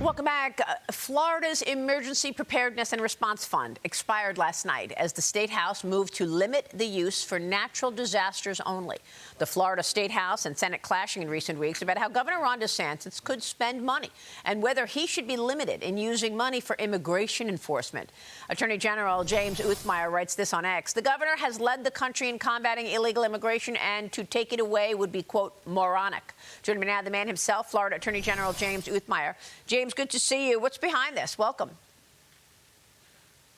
Welcome back. Florida's Emergency Preparedness and Response Fund expired last night as the State House moved to limit the use for natural disasters only. The Florida State House and Senate clashing in recent weeks about how Governor Ron DeSantis could spend money and whether he should be limited in using money for immigration enforcement. Attorney General James Uthmeier writes this on X. The governor has led the country in combating illegal immigration, and to take it away would be, quote, moronic. Joining me now, the man himself, Florida Attorney General James Uthmeier. James, good to see you. What's behind this? Welcome.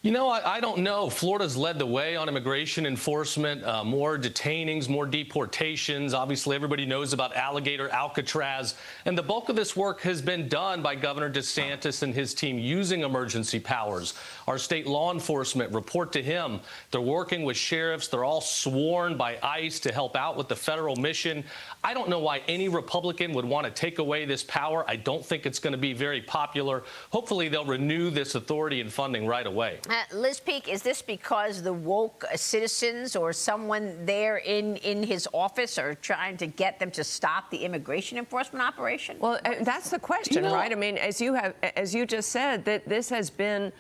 You know, I don't know. Florida's led the way on immigration enforcement, more detainings, more deportations. Obviously, everybody knows about Alligator, Alcatraz. And the bulk of this work has been done by Governor DeSantis and his team using emergency powers. Our state law enforcement report to him. They're working with sheriffs. They're all sworn by ICE to help out with the federal mission. I don't know why any Republican would want to take away this power. I don't think it's going to be very popular. Hopefully, they'll renew this authority and funding right away. Liz Peek, is this because the woke citizens or someone there in his office are trying to get them to stop the immigration enforcement operation? Well, that's the question, right? I mean, as you just said, that this has been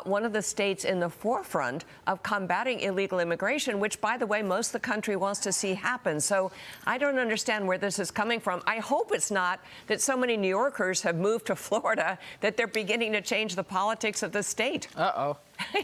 one of the states in the forefront of combating illegal immigration, which, by the way, most of the country wants to see happen. So I don't understand where this is coming from. I hope it's not that so many New Yorkers have moved to Florida that they're beginning to change the politics of the state. Uh-oh.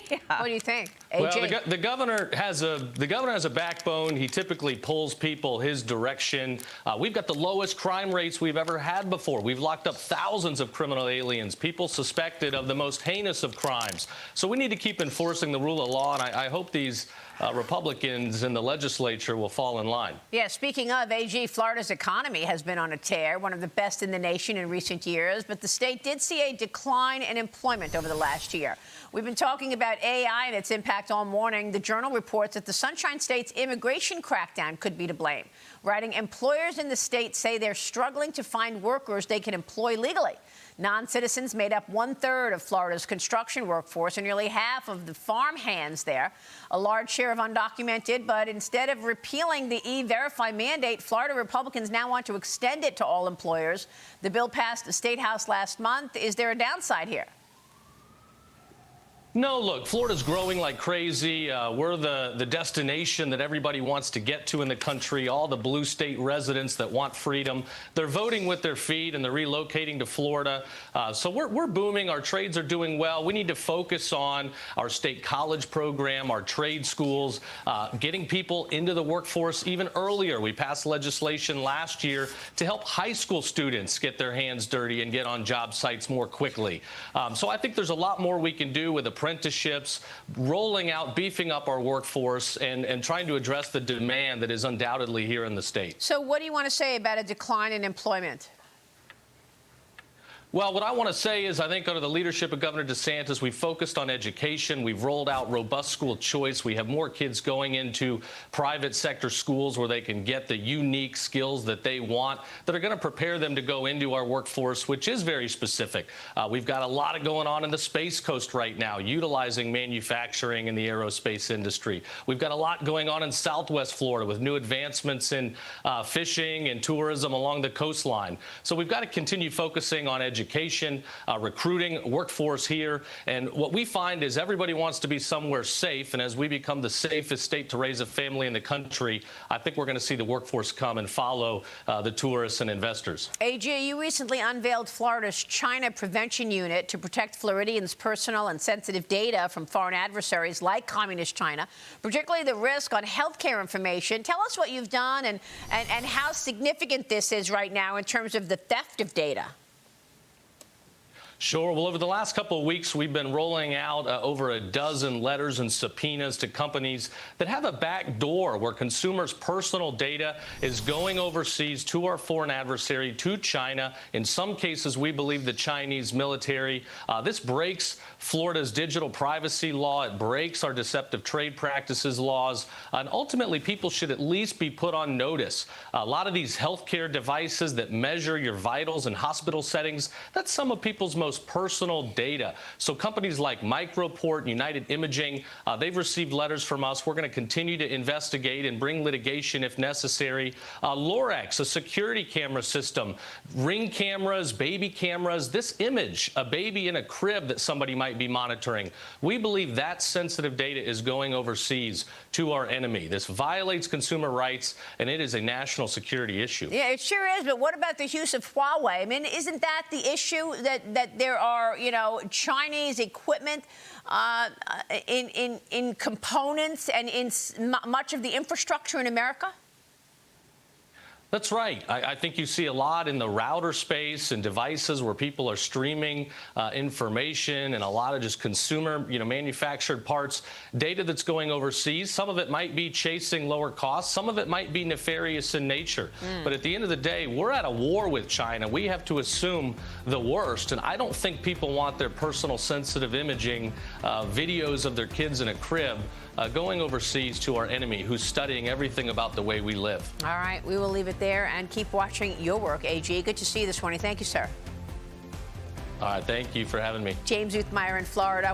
Yeah. What do you think, AJ? Well, the governor has a backbone. He typically pulls people his direction. We've got the lowest crime rates we've ever had before. We've locked up thousands of criminal aliens, people suspected of the most heinous of crimes. So we need to keep enforcing the rule of law, and I hope these Republicans in the legislature will fall in line. Yeah, speaking of, AG, Florida's economy has been on a tear, one of the best in the nation in recent years, but the state did see a decline in employment over the last year. We've been talking about AI and its impact all morning. The Journal reports that the Sunshine State's immigration crackdown could be to blame, writing employers in the state say they're struggling to find workers they can employ legally. Non-citizens made up 1/3 of Florida's construction workforce and nearly half of the farm hands there. A large share of undocumented, but instead of repealing the E-Verify mandate, Florida Republicans now want to extend it to all employers. The bill passed the State House last month. Is there a downside here? No, look, Florida's growing like crazy. We're the destination that everybody wants to get to in the country, all the blue state residents that want freedom. They're voting with their feet, and they're relocating to Florida. So we're booming. Our trades are doing well. We need to focus on our state college program, our trade schools, getting people into the workforce even earlier. We passed legislation last year to help high school students get their hands dirty and get on job sites more quickly. So I think there's a lot more we can do with apprenticeships, rolling out, beefing up our workforce, and trying to address the demand that is undoubtedly here in the state. So what do you want to say about a decline in employment? Well, what I want to say is I think under the leadership of Governor DeSantis, we've focused on education. We've rolled out robust school choice. We have more kids going into private sector schools where they can get the unique skills that they want that are going to prepare them to go into our workforce, which is very specific. We've got a lot of going on in the Space Coast right now, utilizing manufacturing in the aerospace industry. We've got a lot going on in Southwest Florida with new advancements in fishing and tourism along the coastline. So we've got to continue focusing on education. Recruiting, workforce here. And what we find is everybody wants to be somewhere safe. And as we become the safest state to raise a family in the country, I think we're going to see the workforce come and follow the tourists and investors. AG, you recently unveiled Florida's China Prevention Unit to protect Floridians' personal and sensitive data from foreign adversaries like Communist China, particularly the risk on health care information. Tell us what you've done and how significant this is right now in terms of the theft of data. Sure. Well, over the last couple of weeks, we've been rolling out over a dozen letters and subpoenas to companies that have a back door where consumers' personal data is going overseas to our foreign adversary, to China. In some cases, we believe the Chinese military. This breaks Florida's digital privacy law. It breaks our deceptive trade practices laws. And ultimately, people should at least be put on notice. A lot of these healthcare devices that measure your vitals in hospital settings, that's some of people's most personal data. So companies like Microport, United Imaging, they've received letters from us. We're going to continue to investigate and bring litigation if necessary. Lorex, a security camera system, Ring cameras, baby cameras, this image, a baby in a crib that somebody might be monitoring. We believe that sensitive data is going overseas to our enemy. This violates consumer rights, and it is a national security issue. Yeah, it sure is. But what about the use of Huawei? I mean, isn't that the issue, that there are, Chinese equipment in components and in much of the infrastructure in America? That's right. I think you see a lot in the router space and devices where people are streaming information, and a lot of just consumer, manufactured parts, data that's going overseas. Some of it might be chasing lower costs. Some of it might be nefarious in nature. But at the end of the day, we're at a war with China. We have to assume the worst. And I don't think people want their personal sensitive imaging, videos of their kids in a crib, going overseas to our enemy who's studying everything about the way we live. All right, we will leave it there and keep watching your work, AG. Good to see you this morning. Thank you, sir. All right, thank you for having me. James Uthmeier in Florida.